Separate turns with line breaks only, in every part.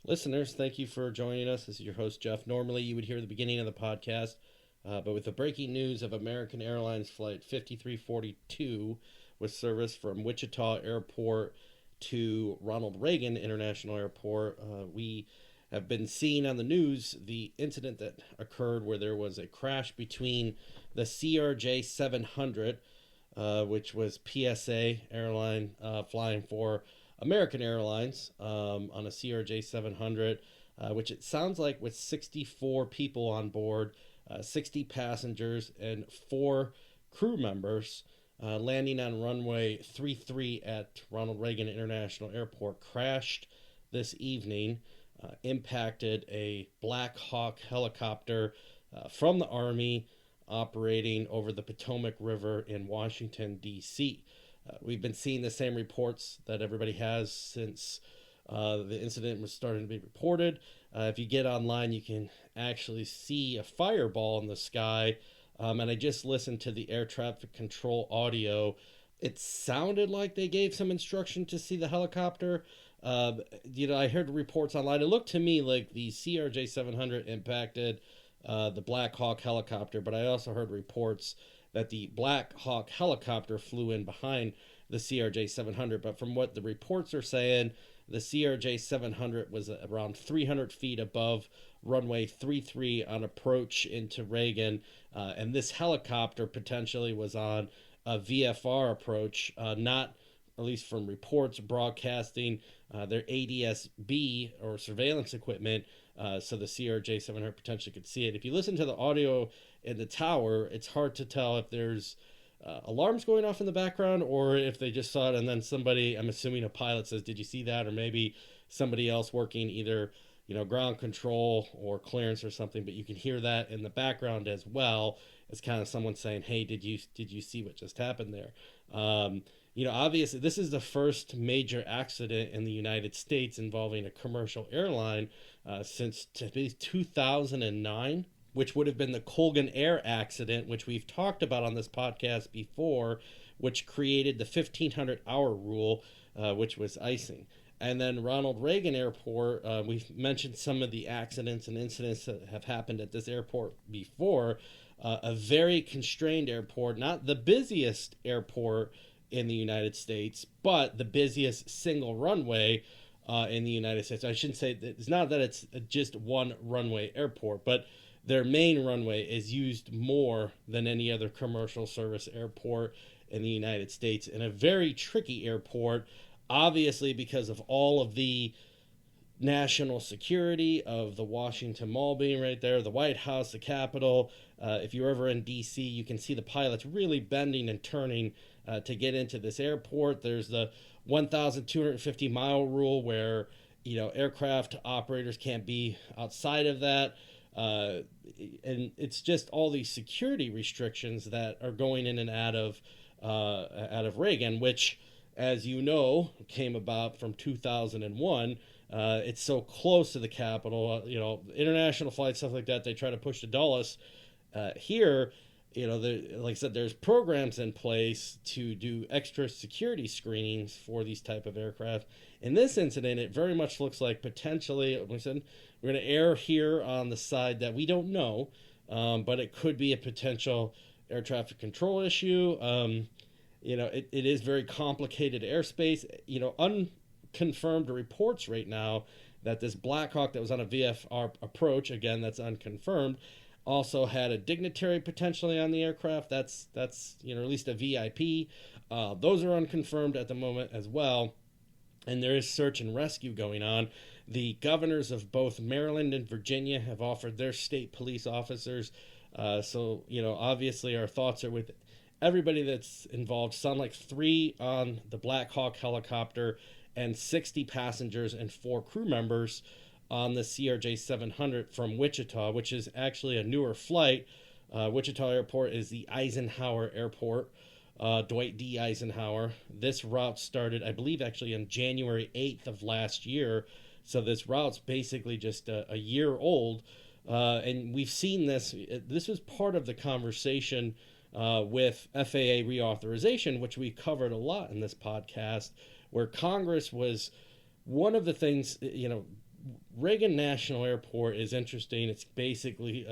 Listeners, thank you for joining us. This is your host, Jeff. Normally, you would hear the beginning of the podcast, but with the breaking news of American Airlines Flight 5342 with service from Wichita Airport to Ronald Reagan International Airport, we have been seeing on the news the incident that occurred where there was a crash between the CRJ 700, which was PSA airline flying for American Airlines on a CRJ 700, which it sounds like with 64 people on board, 60 passengers, and 4 crew members, landing on runway 33 at Ronald Reagan International Airport, crashed this evening, impacted a Black Hawk helicopter from the Army operating over the Potomac River in Washington, D.C. We've been seeing the same reports that everybody has since the incident was starting to be reported. If you get online, you can actually see a fireball in the sky. And I just listened to the air traffic control audio. It sounded like they gave some instruction to see the helicopter. I heard reports online. It looked to me like the CRJ 700 impacted the Black Hawk helicopter, but I also heard reports that the Black Hawk helicopter flew in behind the CRJ 700. But from what the reports are saying, the CRJ 700 was around 300 feet above runway 33 on approach into Reagan. And this helicopter potentially was on a VFR approach, not, at least from reports, broadcasting their ADS-B or surveillance equipment, so the CRJ 700 potentially could see it. If you listen to the audio in the tower, it's hard to tell if there's alarms going off in the background or if they just saw it and then somebody, I'm assuming a pilot, says, "Did you see that?" Or maybe somebody else working either ground control or clearance or something. But you can hear that in the background as well. It's kind of someone saying, "Hey, did you see what just happened there?" Obviously, this is the first major accident in the United States involving a commercial airline since 2009, which would have been the Colgan Air accident, which we've talked about on this podcast before, which created the 1,500-hour rule, which was icing. And then Ronald Reagan Airport, we've mentioned some of the accidents and incidents that have happened at this airport before. A very constrained airport, not the busiest airport in the United States, but the busiest single runway in the United States. I shouldn't say that, it's not that it's just one runway airport, but their main runway is used more than any other commercial service airport in the United States, in a very tricky airport, obviously because of all of the national security of the Washington Mall being right there, the White House, the Capitol. If you're ever in D.C., you can see the pilots really bending and turning to get into this airport. There's the 1,250 mile rule where aircraft operators can't be outside of that. And it's just all these security restrictions that are going in and out of Reagan, which, as you know, came about from 2001. It's so close to the Capitol, international flights, stuff like that, they try to push to Dulles. Here, like I said, there's programs in place to do extra security screenings for these type of aircraft. In this incident, it very much looks like potentially, like I said, we're going to err here on the side that we don't know, but it could be a potential air traffic control issue. It is very complicated airspace. Unconfirmed reports right now that this Black Hawk that was on a VFR approach, again, that's unconfirmed, also had a dignitary potentially on the aircraft. That's at least a VIP. Those are unconfirmed at the moment as well. And there is search and rescue going on. The governors of both Maryland and Virginia have offered their state police officers. So obviously our thoughts are with everybody that's involved. Sound like 3 on the Black Hawk helicopter and 60 passengers and 4 crew members on the CRJ 700 from Wichita, which is actually a newer flight. Wichita Airport is the Eisenhower Airport, Dwight D. Eisenhower. This route started, I believe, actually on January 8th of last year. So this route's basically just a year old. And we've seen this. This was part of the conversation with FAA reauthorization, which we covered a lot in this podcast, where Congress was one of the things, Reagan National Airport is interesting. It's basically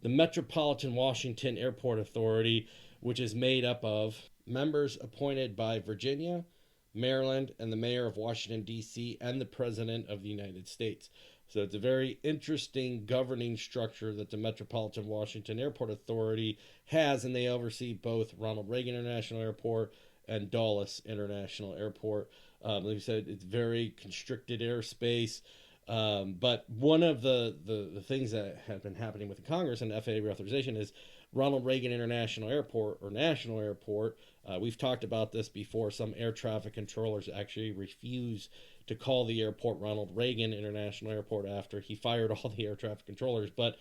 the Metropolitan Washington Airport Authority, which is made up of members appointed by Virginia, Maryland, and the mayor of Washington, D.C., and the President of the United States. So it's a very interesting governing structure that the Metropolitan Washington Airport Authority has, and they oversee both Ronald Reagan International Airport and Dulles International Airport. Like I said, it's very constricted airspace. But one of the things that have been happening with the Congress and FAA reauthorization is Ronald Reagan International Airport, or National Airport. We've talked about this before. Some air traffic controllers actually refuse to call the airport Ronald Reagan International Airport after he fired all the air traffic controllers. But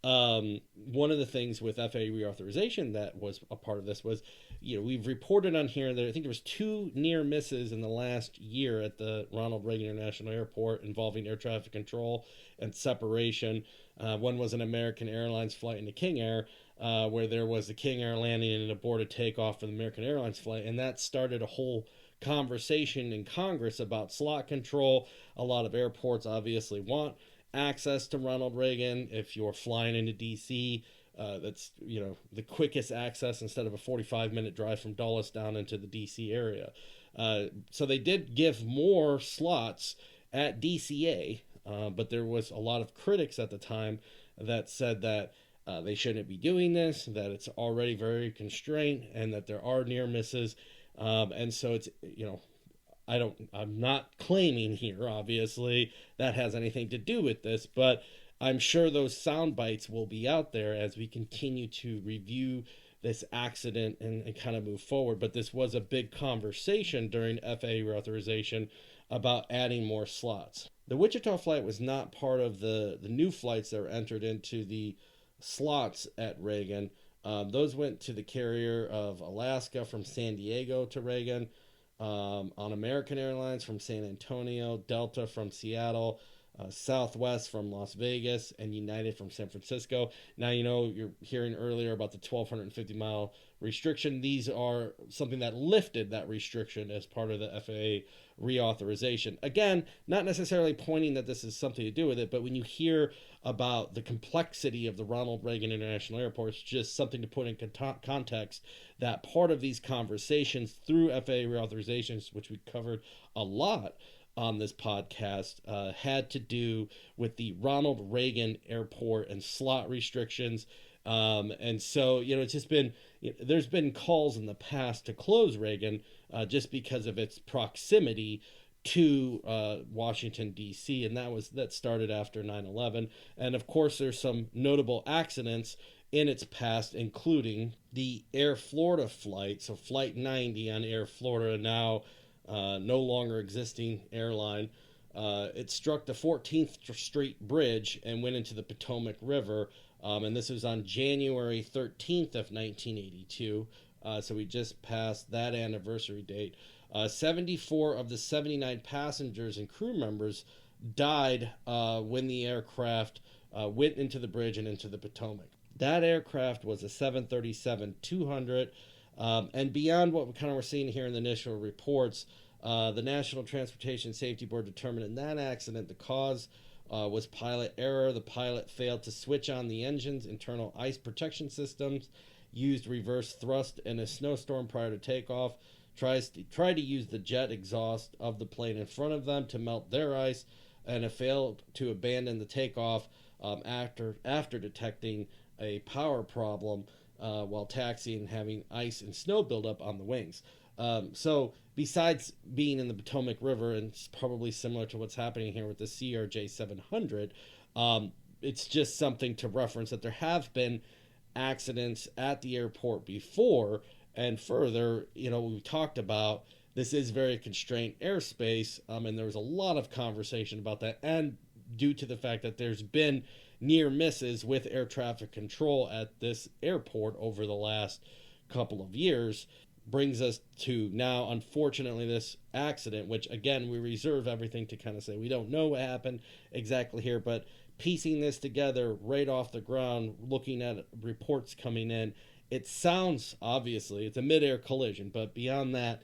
one of the things with FAA reauthorization that was a part of this was, we've reported on here that I think there was 2 near misses in the last year at the Ronald Reagan International Airport involving air traffic control and separation. One was an American Airlines flight into King Air, where there was the King Air landing and an aborted takeoff for the American Airlines flight, and that started a whole conversation in Congress about slot control. A lot of airports obviously want access to Ronald Reagan. If you're flying into DC, that's the quickest access instead of a 45-minute drive from Dulles down into the DC area. So they did give more slots at DCA, but there was a lot of critics at the time that said that they shouldn't be doing this, that it's already very constrained, and that there are near misses. And so it's, I'm not claiming here, obviously, that has anything to do with this, but I'm sure those sound bites will be out there as we continue to review this accident and kind of move forward. But this was a big conversation during FAA reauthorization about adding more slots. The Wichita flight was not part of the new flights that were entered into the slots at Reagan. Those went to the carrier of Alaska from San Diego to Reagan, on American Airlines from San Antonio, Delta from Seattle, Southwest from Las Vegas, and United from San Francisco. Now, you're hearing earlier about the 1,250-mile restriction. These are something that lifted that restriction as part of the FAA reauthorization. Again, not necessarily pointing that this is something to do with it, but when you hear about the complexity of the Ronald Reagan International Airport, it's just something to put in context that part of these conversations through FAA reauthorizations, which we covered a lot on this podcast, had to do with the Ronald Reagan Airport and slot restrictions. And so, it's just been, there's been calls in the past to close Reagan just because of its proximity to Washington, D.C., and that started after 9/11. And of course, there's some notable accidents in its past, including the Air Florida flight. So Flight 90 on Air Florida, now no longer existing airline. It struck the 14th Street Bridge and went into the Potomac River. And this was on January 13th of 1982. So we just passed that anniversary date. 74 of the 79 passengers and crew members died when the aircraft went into the bridge and into the Potomac. That aircraft was a 737-200. And beyond what we kind of were seeing here in the initial reports, the National Transportation Safety Board determined in that accident the cause was pilot error. The pilot failed to switch on the engine's internal ice protection systems, used reverse thrust in a snowstorm prior to takeoff, tried to use the jet exhaust of the plane in front of them to melt their ice, and it failed to abandon the takeoff after detecting a power problem while taxiing and having ice and snow buildup on the wings. So besides being in the Potomac River, and it's probably similar to what's happening here with the CRJ 700, it's just something to reference that there have been accidents at the airport before. And further, we talked about this is very constrained airspace, and there was a lot of conversation about that, and due to the fact that there's been near misses with air traffic control at this airport over the last couple of years, brings us to now, unfortunately, this accident, which, again, we reserve everything to kind of say we don't know what happened exactly here, but piecing this together right off the ground, looking at reports coming in, it sounds, obviously, it's a mid-air collision, but beyond that,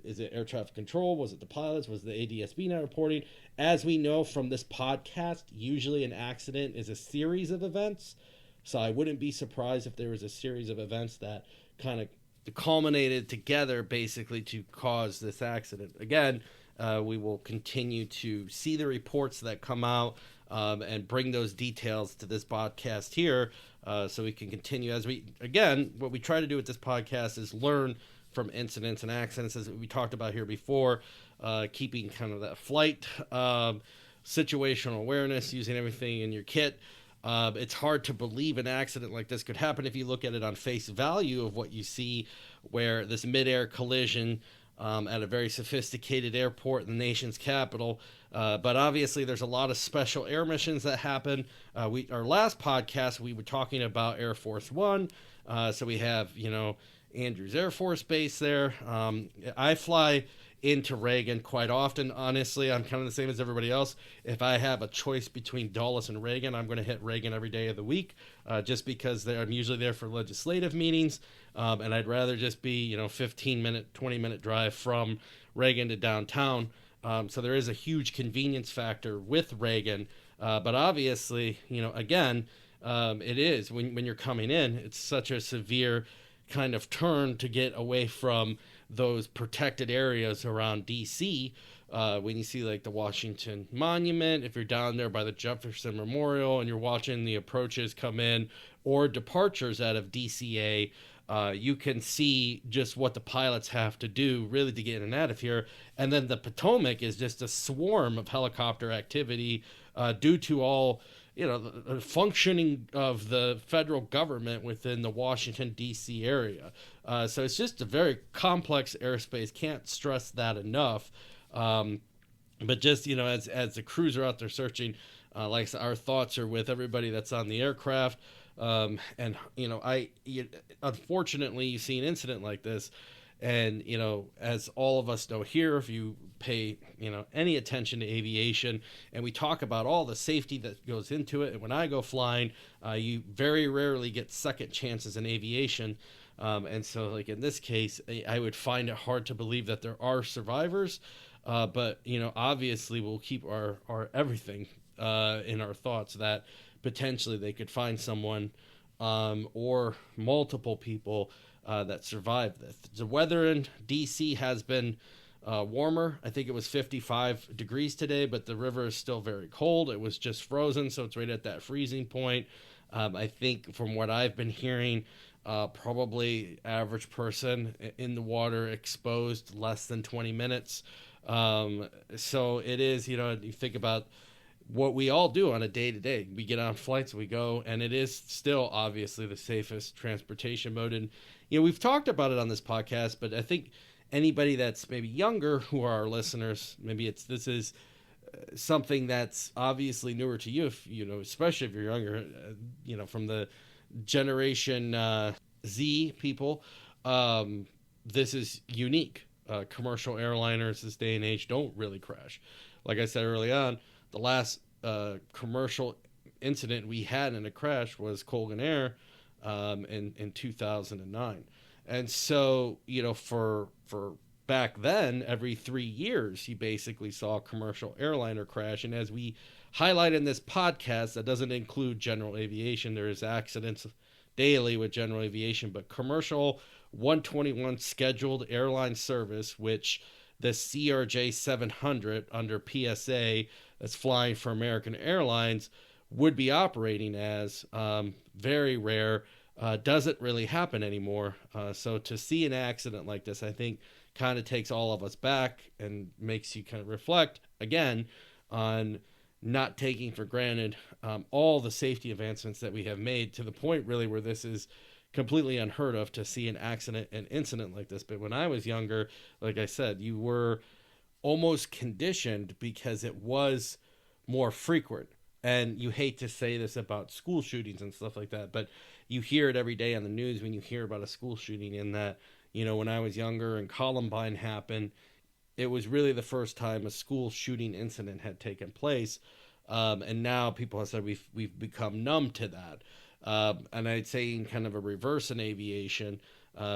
Is it air traffic control? Was it the pilots? Was the ADSB not reporting? As we know from this podcast, usually an accident is a series of events. So I wouldn't be surprised if there was a series of events that kind of culminated together basically to cause this accident. Again, we will continue to see the reports that come out and bring those details to this podcast here so we can continue what we try to do with this podcast is learn from incidents and accidents, as we talked about here before, keeping kind of that flight situational awareness, using everything in your kit. It's hard to believe an accident like this could happen if you look at it on face value of what you see, where this midair collision at a very sophisticated airport in the nation's capital. But obviously, there's a lot of special air missions that happen. Our last podcast, we were talking about Air Force One. So we have, Andrews Air Force Base there. I fly into Reagan quite often. Honestly, I'm kind of the same as everybody else. If I have a choice between Dulles and Reagan, I'm going to hit Reagan every day of the week, just because I'm usually there for legislative meetings, and I'd rather just be 15-minute, 20-minute drive from Reagan to downtown. So there is a huge convenience factor with Reagan, but obviously, again, it is when you're coming in, it's such a severe kind of turn to get away from those protected areas around DC. When you see like the Washington Monument, if you're down there by the Jefferson Memorial and you're watching the approaches come in or departures out of DCA, you can see just what the pilots have to do really to get in and out of here. And then the Potomac is just a swarm of helicopter activity due to all the functioning of the federal government within the Washington, D.C. area. So it's just a very complex airspace. Can't stress that enough. But just, as the crews are out there searching, like our thoughts are with everybody that's on the aircraft. Unfortunately, you see an incident like this. And, as all of us know here, if you pay, any attention to aviation, and we talk about all the safety that goes into it. And when I go flying, you very rarely get second chances in aviation. And so, like in this case, I would find it hard to believe that there are survivors. But, obviously we'll keep our everything in our thoughts that potentially they could find someone or multiple people that survived this. The weather in D.C. has been warmer. I think it was 55 degrees today, but the river is still very cold. It was just frozen, so it's right at that freezing point. I think from what I've been hearing, probably average person in the water exposed less than 20 minutes. So it is, you think about what we all do on a day-to-day. We get on flights, we go, and it is still obviously the safest transportation mode. And, we've talked about it on this podcast, but I think anybody that's maybe younger who are our listeners, maybe this is something that's obviously newer to you, if, especially if you're younger, from the Generation Z people, this is unique. Commercial airliners this day and age don't really crash. Like I said early on, the last commercial incident we had in a crash was Colgan Air in 2009. And so, for back then, every 3 years, you basically saw a commercial airliner crash. And as we highlight in this podcast, that doesn't include general aviation. There is accidents daily with general aviation, but commercial 121 scheduled airline service, which the CRJ 700 under PSA that's flying for American Airlines would be operating as, very rare, doesn't really happen anymore. So to see an accident like this, I think kind of takes all of us back and makes you kind of reflect again on not taking for granted all the safety advancements that we have made, to the point really where this is completely unheard of to see an accident, an incident like this. But when I was younger, like I said, you were almost conditioned because it was more frequent. And you hate to say this about school shootings and stuff like that, but you hear it every day on the news when you hear about a school shooting. In that, when I was younger and Columbine happened, it was really the first time a school shooting incident had taken place. And now people have said we've become numb to that. And I'd say in kind of a reverse in aviation,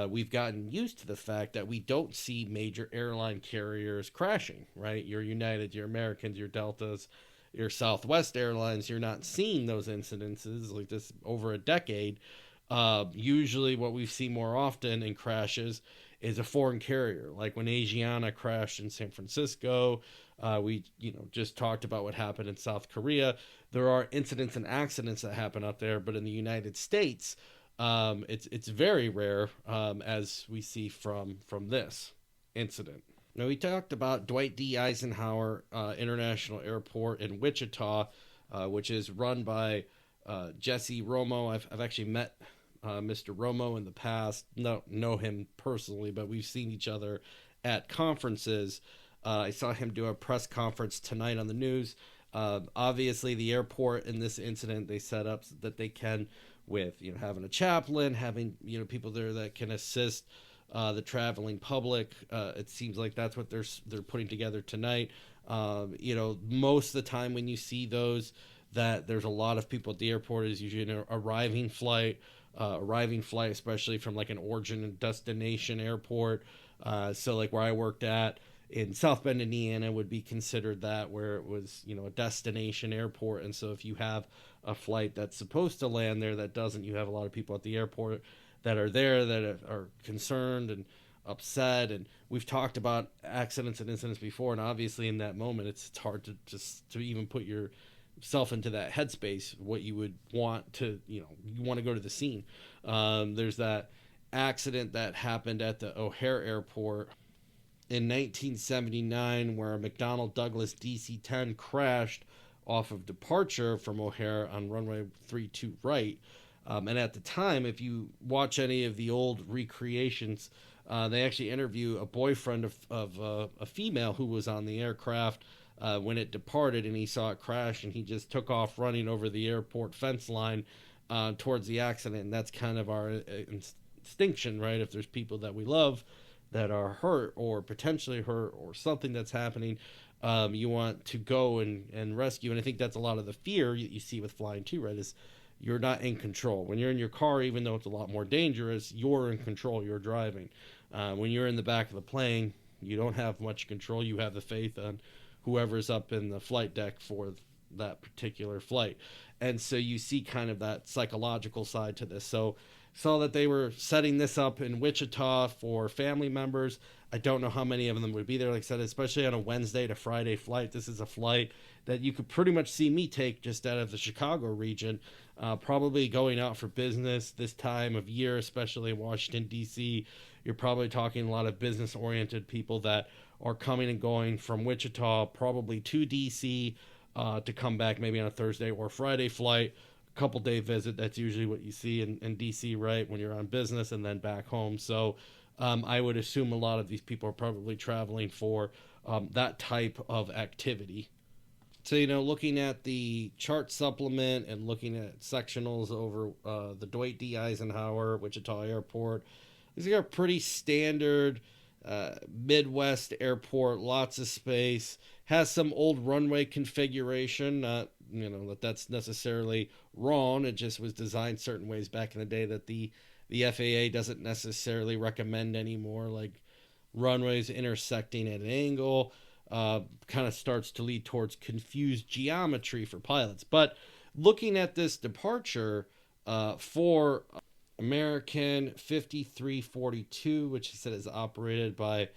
we've gotten used to the fact that we don't see major airline carriers crashing, right? Your United, your Americans, your Deltas, your Southwest Airlines, you're not seeing those incidences like this over a decade. Usually what we've seen more often in crashes is a foreign carrier, like when Asiana crashed in San Francisco. We just talked about what happened in South Korea. There are incidents and accidents that happen out there, but in the United States, it's very rare, as we see from this incident. Now, we talked about Dwight D. Eisenhower International Airport in Wichita, which is run by Jesse Romo. I've actually met Mr. Romo in the past. Know him personally, but we've seen each other at conferences. I saw him do a press conference tonight on the news. Obviously, the airport in this incident, they set up so that they can, with having a chaplain, having people there that can assist the traveling public. It seems like that's what they're putting together tonight. Most of the time when you see those, that there's a lot of people at the airport is usually an arriving flight, especially from like an origin and destination airport. So like where I worked at in South Bend, Indiana, would be considered that, where it was, a destination airport. And so if you have a flight that's supposed to land there that doesn't, you have a lot of people at the airport that are there that are concerned and upset. And we've talked about accidents and incidents before, and obviously in that moment it's hard to even put yourself into that headspace, what you would want to, you want to go to the scene. There's that accident that happened at the O'Hare Airport in 1979 where a McDonnell Douglas DC-10 crashed off of departure from O'Hare on runway 32 right. And at the time, if you watch any of the old recreations, they actually interview a boyfriend of a female who was on the aircraft when it departed, and he saw it crash, and he just took off running over the airport fence line towards the accident. And that's kind of our instinction, right? If there's people that we love that are hurt or potentially hurt or something that's happening, you want to go and rescue. And I think that's a lot of the fear you see with flying too, right? Is you're not in control. When you're in your car, even though it's a lot more dangerous, you're in control, you're driving. When you're in the back of the plane, you don't have much control. You have the faith on whoever's up in the flight deck for that particular flight. And so you see kind of that psychological side to this. So saw that they were setting this up in Wichita for family members. I don't know how many of them would be there. Like I said, especially on a Wednesday to Friday flight. This is a flight that you could pretty much see me take just out of the Chicago region, probably going out for business this time of year, especially in Washington, D.C. You're probably talking a lot of business-oriented people that are coming and going from Wichita, probably to D.C. To come back maybe on a Thursday or Friday flight. Couple day visit. That's usually what you see in DC, right, when you're on business, and then back home. So I would assume a lot of these people are probably traveling for that type of activity. So, looking at the chart supplement and looking at sectionals over the Dwight D. Eisenhower Wichita Airport, these are pretty standard Midwest airport, lots of space, has some old runway configuration, not that's necessarily wrong. It just was designed certain ways back in the day that the FAA doesn't necessarily recommend anymore, like runways intersecting at an angle. Kind of starts to lead towards confused geometry for pilots. But looking at this departure for American 5342, which he said is operated by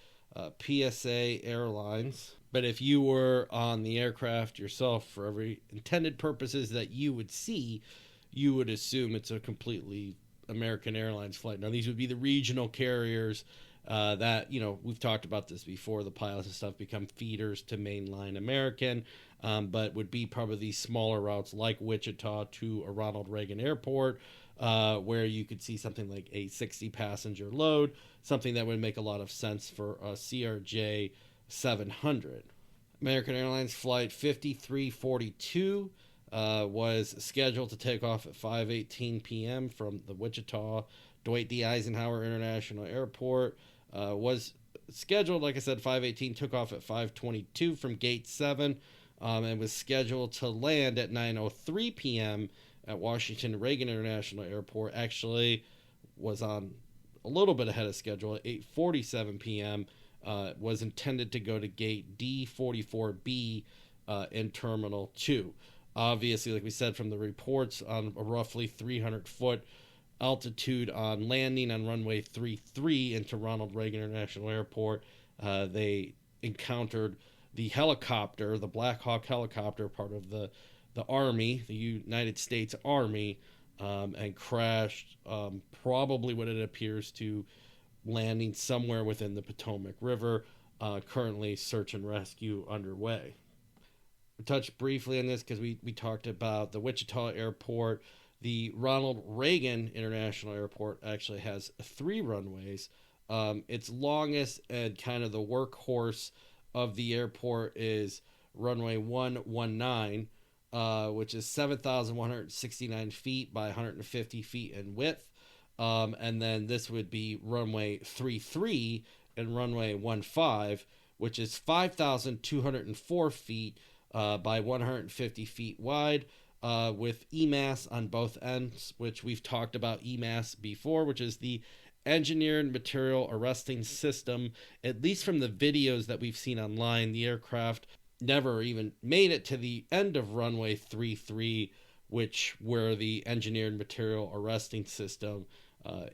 PSA Airlines. But if you were on the aircraft yourself, for every intended purposes that you would see, you would assume it's a completely American Airlines flight. Now, these would be the regional carriers that, we've talked about this before. The pilots and stuff become feeders to mainline American, but would be probably these smaller routes like Wichita to a Ronald Reagan Airport, where you could see something like a 60-passenger load, something that would make a lot of sense for a CRJ 700. American Airlines Flight 5342 was scheduled to take off at 5:18 p.m. from the Wichita Dwight D. Eisenhower International Airport. Was scheduled, like I said, 5:18, took off at 5:22 from Gate 7, and was scheduled to land at 9:03 p.m. at Washington Reagan International Airport. Actually was on a little bit ahead of schedule at 8:47 p.m. Was intended to go to gate D44B in Terminal 2. Obviously, like we said from the reports, on a roughly 300-foot altitude on landing on runway 33 into Ronald Reagan International Airport, they encountered the helicopter, the Black Hawk helicopter, part of the Army, the United States Army, and crashed, probably what it appears to landing somewhere within the Potomac River. Currently, search and rescue underway. We touched briefly on this because we talked about the Wichita Airport. The Ronald Reagan International Airport actually has 3 runways. Its longest and kind of the workhorse of the airport is runway 119, which is 7,169 feet by 150 feet in width. And then this would be runway 33 and runway 15, which is 5,204 feet by 150 feet wide, with EMAS on both ends, which we've talked about EMAS before, which is the Engineered Material Arresting System. At least from the videos that we've seen online, the aircraft never even made it to the end of runway 33, where the Engineered Material Arresting System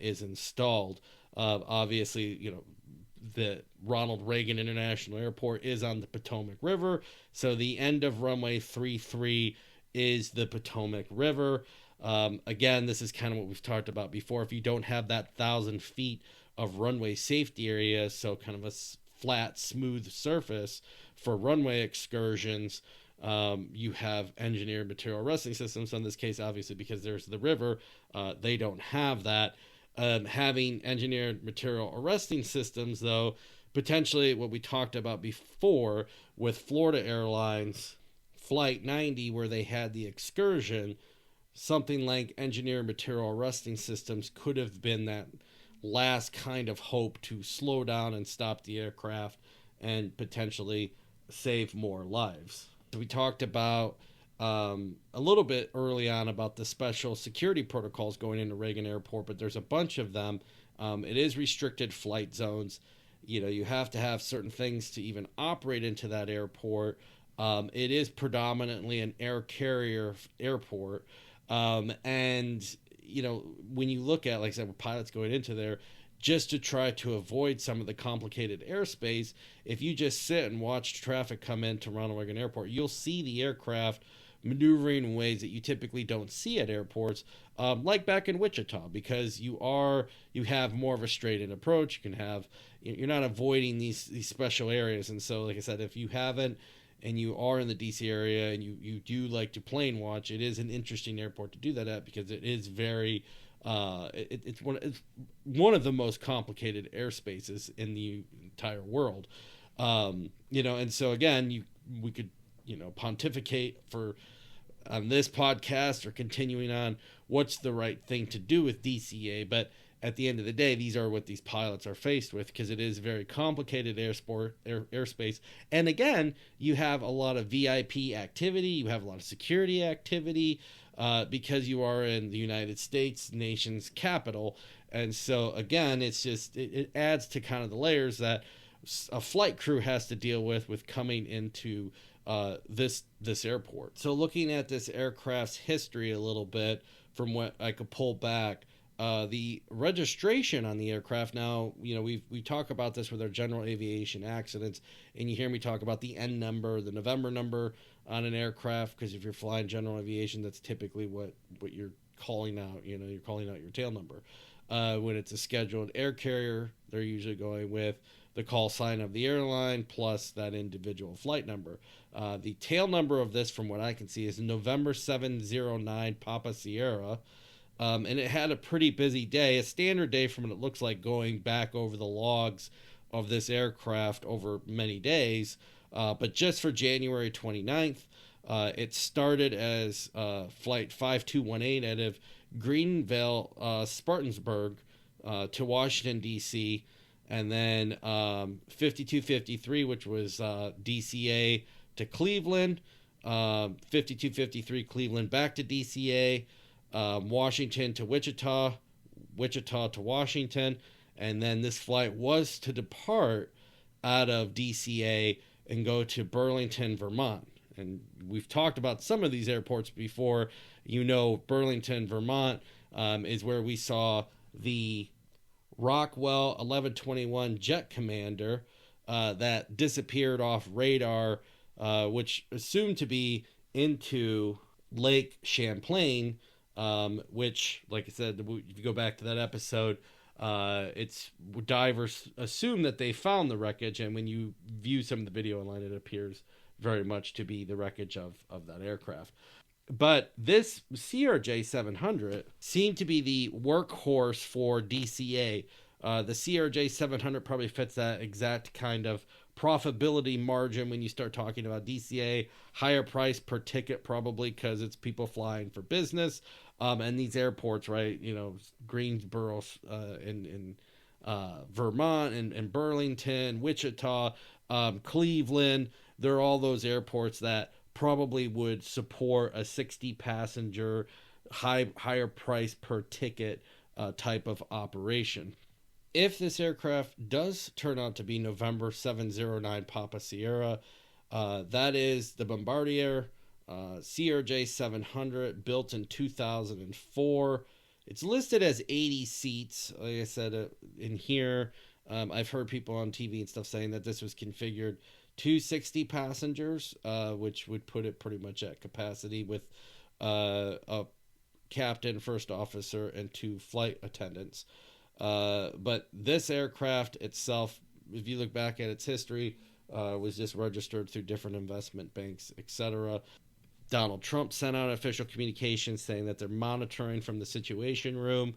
is installed. Obviously, the Ronald Reagan International Airport is on the Potomac River, so the end of runway 33 is the Potomac River. Again, this is kind of what we've talked about before. If you don't have that 1,000 feet of runway safety area, so kind of a flat, smooth surface for runway excursions, you have engineered material arresting systems. So in this case, obviously, because there's the river, they don't have that. Having engineered material arresting systems, though, potentially what we talked about before with Florida Airlines Flight 90, where they had the excursion, something like engineered material arresting systems could have been that last kind of hope to slow down and stop the aircraft and potentially save more lives. We talked about a little bit early on about the special security protocols going into Reagan Airport, but there's a bunch of them. It is restricted flight zones. You have to have certain things to even operate into that airport. It is predominantly an air carrier airport. And, when you look at, like I said, with pilots going into there, just to try to avoid some of the complicated airspace, if you just sit and watch traffic come into Ronald Reagan Airport, you'll see the aircraft maneuvering in ways that you typically don't see at airports, like back in Wichita, because you have more of a straight-in approach. You're not avoiding these special areas. And so, like I said, if you haven't, and you are in the DC area and you do like to plane watch, it is an interesting airport to do that at, because it is very, it's one of the most complicated airspaces in the entire world. And so again, we could, pontificate on this podcast or continuing on what's the right thing to do with DCA, but at the end of the day, these are what these pilots are faced with, because it is very complicated airspace. And again, you have a lot of VIP activity, you have a lot of security activity, because you are in the United States, nation's capital. And so again, it's just, it adds to kind of the layers that a flight crew has to deal with coming into this airport. So looking at this aircraft's history a little bit, from what I could pull back, the registration on the aircraft, now, we talk about this with our general aviation accidents, and you hear me talk about the N number, the November number on an aircraft, because if you're flying general aviation, that's typically what you're calling out. You're calling out your tail number. When it's a scheduled air carrier, they're usually going with the call sign of the airline plus that individual flight number. The tail number of this, from what I can see, is November 709 Papa Sierra. And it had a pretty busy day, a standard day from what it looks like going back over the logs of this aircraft over many days. But just for January 29th, it started as Flight 5218 out of Greenville, Spartansburg, to Washington, D.C., and then 5253, which was DCA to Cleveland, 5253 Cleveland back to DCA, Washington to Wichita, Wichita to Washington, And then this flight was to depart out of DCA and go to Burlington, Vermont. And we've talked about some of these airports before. Burlington, Vermont is where we saw the Rockwell 1121 Jet Commander that disappeared off radar, which assumed to be into Lake Champlain, which, like I said, if you go back to that episode, it's divers assume that they found the wreckage, and when you view some of the video online, it appears very much to be the wreckage of that aircraft. But this CRJ 700 seemed to be the workhorse for DCA. The CRJ 700 probably fits that exact kind of profitability margin when you start talking about DCA. Higher price per ticket, probably because it's people flying for business. And these airports, right, Greensboro in Vermont and Burlington, Wichita, Cleveland, they're all those airports that probably would support a 60 passenger higher price per ticket type of operation. If this aircraft does turn out to be November 709 Papa Sierra, that is the Bombardier CRJ 700, built in 2004. It's listed as 80 seats. Like I said, in here, I've heard people on TV and stuff saying that this was configured to 60 passengers, which would put it pretty much at capacity with a captain, first officer, and 2 flight attendants. But this aircraft itself, if you look back at its history, was just registered through different investment banks, etc. Donald Trump sent out official communication saying that they're monitoring from the Situation Room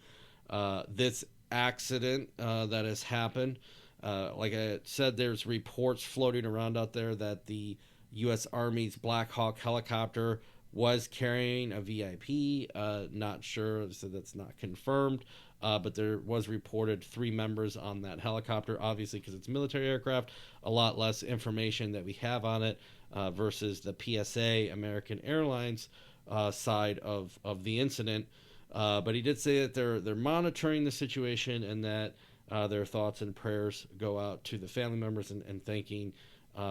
this accident that has happened. Like I said, there's reports floating around out there that the U.S. Army's Black Hawk helicopter was carrying a VIP. Not sure, so that's not confirmed. But there was reported 3 members on that helicopter, obviously because it's military aircraft, a lot less information that we have on it versus the PSA, American Airlines side of the incident. But he did say that they're monitoring the situation and that their thoughts and prayers go out to the family members and thanking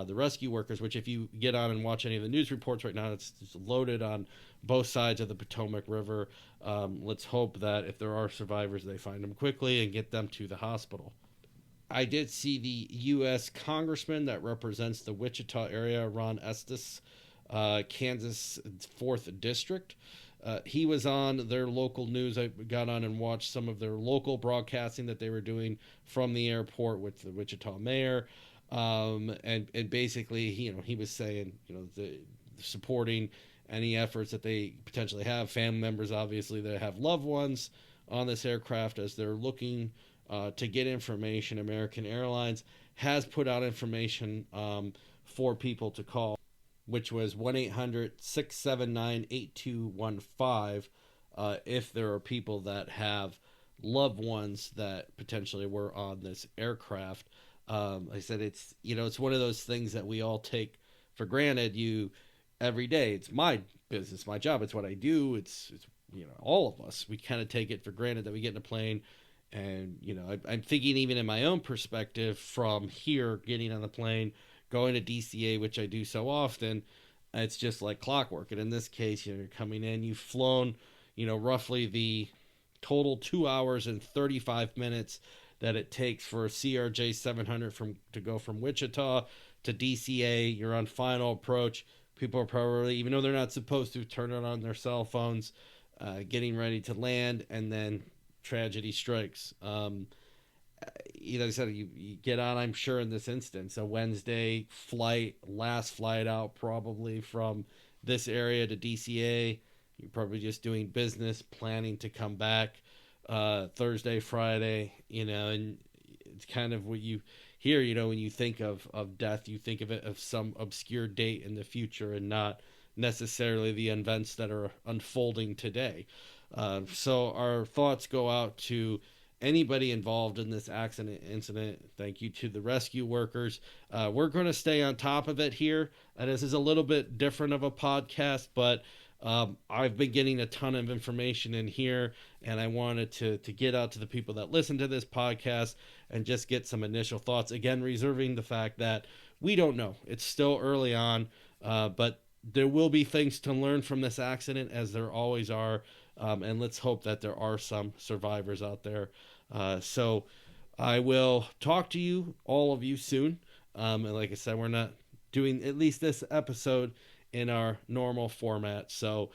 the rescue workers, which if you get on and watch any of the news reports right now, it's loaded on both sides of the Potomac River. Let's hope that if there are survivors, they find them quickly and get them to the hospital. I did see the U.S. congressman that represents the Wichita area, Ron Estes, Kansas 4th District. He was on their local news. I got on and watched some of their local broadcasting that they were doing from the airport with the Wichita mayor. And basically, he was saying, supporting any efforts that they potentially have. Family members, obviously, that have loved ones on this aircraft as they're looking to get information. American Airlines has put out information for people to call, which was 1-800-679-8215 if there are people that have loved ones that potentially were on this aircraft. I said it's one of those things that we all take for granted. Every day, it's my business, my job, it's what I do. It's all of us, we kind of take it for granted that we get in a plane. And I'm thinking even in my own perspective from here, getting on the plane, going to DCA, which I do so often, it's just like clockwork. And in this case, you're coming in, you've flown, roughly the total 2 hours and 35 minutes that it takes for a CRJ 700 to go from Wichita to DCA. You're on final approach. People are probably, even though they're not supposed to, turn it on their cell phones, getting ready to land, and then tragedy strikes. Like I said, you get on, I'm sure in this instance, a Wednesday flight, last flight out probably from this area to DCA. You're probably just doing business, planning to come back Thursday, Friday, and it's kind of what you hear, when you think of death, you think of it of some obscure date in the future and not necessarily the events that are unfolding today. So our thoughts go out to anybody involved in this incident. Thank you to the rescue workers. We're going to stay on top of it here. This is a little bit different of a podcast, but I've been getting a ton of information in here, and I wanted to get out to the people that listen to this podcast and just get some initial thoughts. Again, reserving the fact that we don't know. It's still early on, but there will be things to learn from this accident, as there always are, and let's hope that there are some survivors out there. So I will talk to you, all of you, soon. And like I said, we're not doing at least this episode in our normal format. So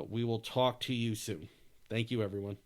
we will talk to you soon. Thank you, everyone.